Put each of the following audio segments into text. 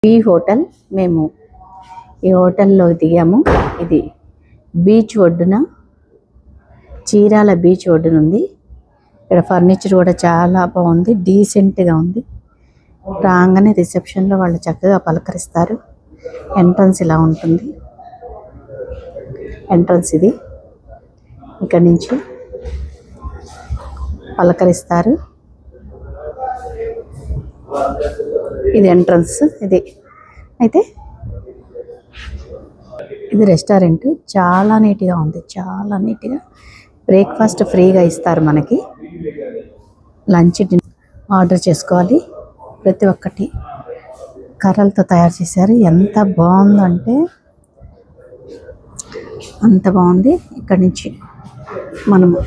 ఈ హోటల్ మేము ఈ హోటల్లో దిగాము. ఇది బీచ్ ఒడ్డున, చీరాల బీచ్ ఒడ్డున ఉంది. ఇక్కడ ఫర్నిచర్ కూడా చాలా బాగుంది, డీసెంట్గా ఉంది. రాగానే రిసెప్షన్లో వాళ్ళు చక్కగా పలకరిస్తారు. ఎంట్రన్స్ ఇలా ఉంటుంది. ఎంట్రన్స్ ఇది. ఇక్కడ నుంచి పలకరిస్తారు. ఇది ఎంట్రన్స్. ఇది అయితే ఇది రెస్టారెంట్. చాలా నీట్గా ఉంది, చాలా నీట్గా. బ్రేక్ఫాస్ట్ ఫ్రీగా ఇస్తారు మనకి. లంచ్ ఆర్డర్ చేసుకోవాలి. ప్రతి ఒక్కటి కర్రలతో తయారు చేశారు. ఎంత బాగుందంటే అంత బాగుంది. ఇక్కడ నుంచి మనము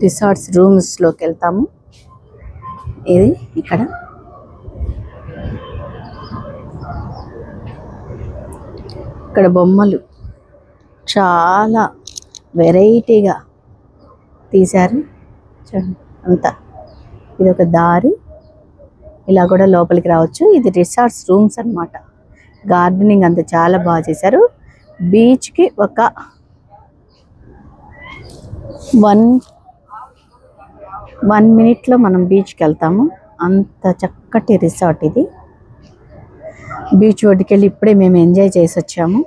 రిసార్ట్స్ రూమ్స్లోకి వెళ్తాము. ఇది ఇక్కడ బొమ్మలు చాలా వెరైటీగా తీశారు. చూడండి అంతా. ఇది ఒక దారి, ఇలా కూడా లోపలికి రావచ్చు. ఇది రిసార్ట్స్ రూమ్స్ అన్నమాట. గార్డెనింగ్ అంతా చాలా బాగా చేశారు. బీచ్కి ఒక 1 మినిట్లో మనం బీచ్కి వెళ్తాము. అంత చక్కటి రిసార్ట్ ఇది. బీచ్ ఒడ్డుకి వెళ్ళి ఇప్పుడే మేము ఎంజాయ్ చేసి వచ్చాము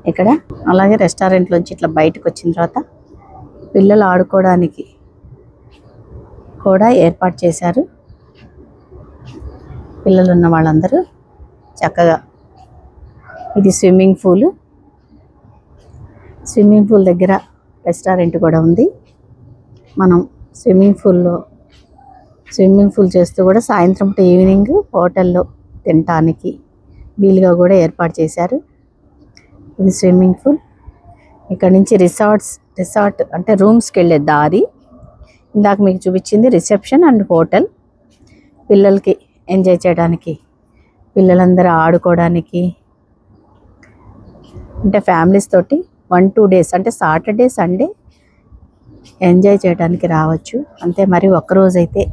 ఇక్కడ. అలాగే రెస్టారెంట్లోంచి ఇట్లా బయటకు వచ్చిన తర్వాత పిల్లలు ఆడుకోవడానికి కూడా ఏర్పాటు చేశారు. పిల్లలు ఉన్న వాళ్ళందరూ చక్కగా. ఇది స్విమ్మింగ్ పూల్. స్విమ్మింగ్ పూల్ దగ్గర రెస్టారెంట్ కూడా ఉంది. మనం స్విమ్మింగ్ పూల్ చేస్తూ కూడా సాయంత్రం ఈవినింగ్ హోటల్లో తినటానికి వీలుగా కూడా ఏర్పాటు చేశారు. ఇది స్విమ్మింగ్ పూల్. ఇక్కడ నుంచి రిసార్ట్ అంటే రూమ్స్కి వెళ్ళే దారి. ఇందాక మీకు చూపించింది రిసెప్షన్ అండ్ హోటల్. పిల్లలకి ఎంజాయ్ చేయడానికి, పిల్లలందరూ ఆడుకోవడానికి, అంటే ఫ్యామిలీస్ తోటి 1-2 డేస్ అంటే సాటర్డే సండే ఎంజాయ్ చేయడానికి రావచ్చు. అంతే, మరి ఒక్కరోజు అయితే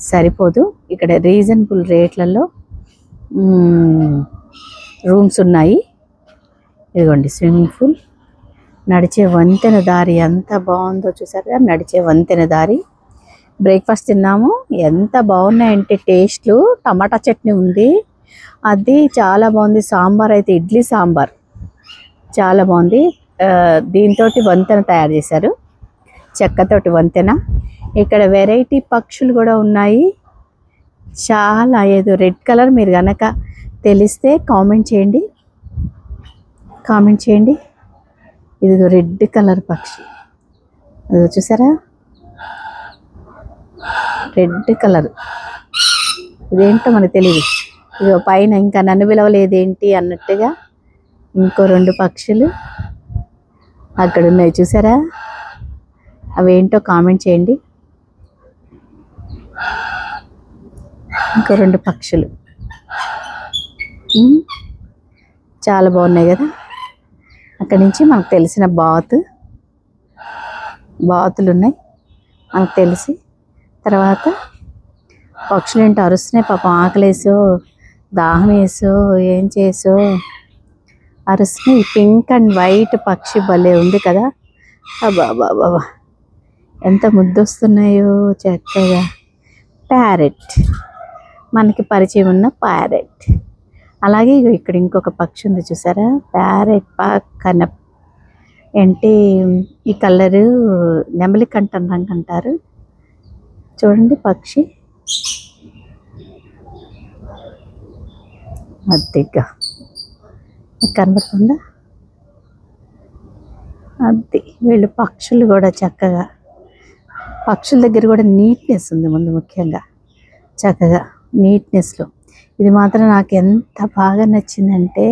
సరిపోదు. ఇక్కడ రీజనబుల్ రేట్లలో రూమ్స్ ఉన్నాయి. ఇదిగోండి స్విమ్మింగ్ పూల్. నడిచే వంతెన దారి ఎంత బాగుందో చూసారుగా. నడిచే వంతెన దారి. బ్రేక్ఫాస్ట్ తిన్నాము. ఎంత బాగున్నాయంటే టేస్ట్లు. టమాటా చట్నీ ఉంది, అది చాలా బాగుంది. సాంబార్ అయితే ఇడ్లీ సాంబార్ చాలా బాగుంది. దీంతో వంతెన తయారు చేశారు, చెక్కతోటి వంతెన. ఇక్కడ వెరైటీ పక్షులు కూడా ఉన్నాయి చాలా. ఏదో రెడ్ కలర్, మీరు కనుక తెలిస్తే కామెంట్ చేయండి. ఇదిగో రెడ్ కలర్ పక్షి, అదిగో చూసారా, రెడ్ కలర్. ఇదేంటో మనకు తెలియదు. ఇదిగో పైన ఇంకా నన్ను పిలవలేదేంటి అన్నట్టుగా ఇంకో 2 పక్షులు అక్కడ ఉన్నాయి, చూసారా. అవేంటో కామెంట్ చేయండి. ఇంకో 2 పక్షులు చాలా బాగున్నాయి కదా. అక్కడి నుంచి మనకు తెలిసిన బాతులు ఉన్నాయి మనకు తెలిసి. తర్వాత పక్షులు ఏంటో అరుస్తున్నాయి పాపం. ఆకలేసో దాహం వేసో ఏం చేసో అరుస్తున్నాయి. పింక్ అండ్ వైట్ పక్షి భలే ఉంది కదా. బాబా ఎంత ముద్దొస్తున్నాయో చక్కగా. ప్యారెట్, మనకి పరిచయం ఉన్న ప్యారెట్. అలాగే ఇక్కడ ఇంకొక పక్షి ఉంది చూసారా. ప్యారెట్ పక్కన ఏంటి ఈ కలరు నెమలి కంఠం రంగు అంటారు. చూడండి పక్షి అద్దెగా కనబడుతుందా. అది వీళ్ళు పక్షులు కూడా చక్కగా. పక్షుల దగ్గర కూడా నీట్నెస్ ఉంది ముందు, ముఖ్యంగా చక్కగా నీట్నెస్లో. ఇది మాత్రం నాకు ఎంత బాగా నచ్చిందంటే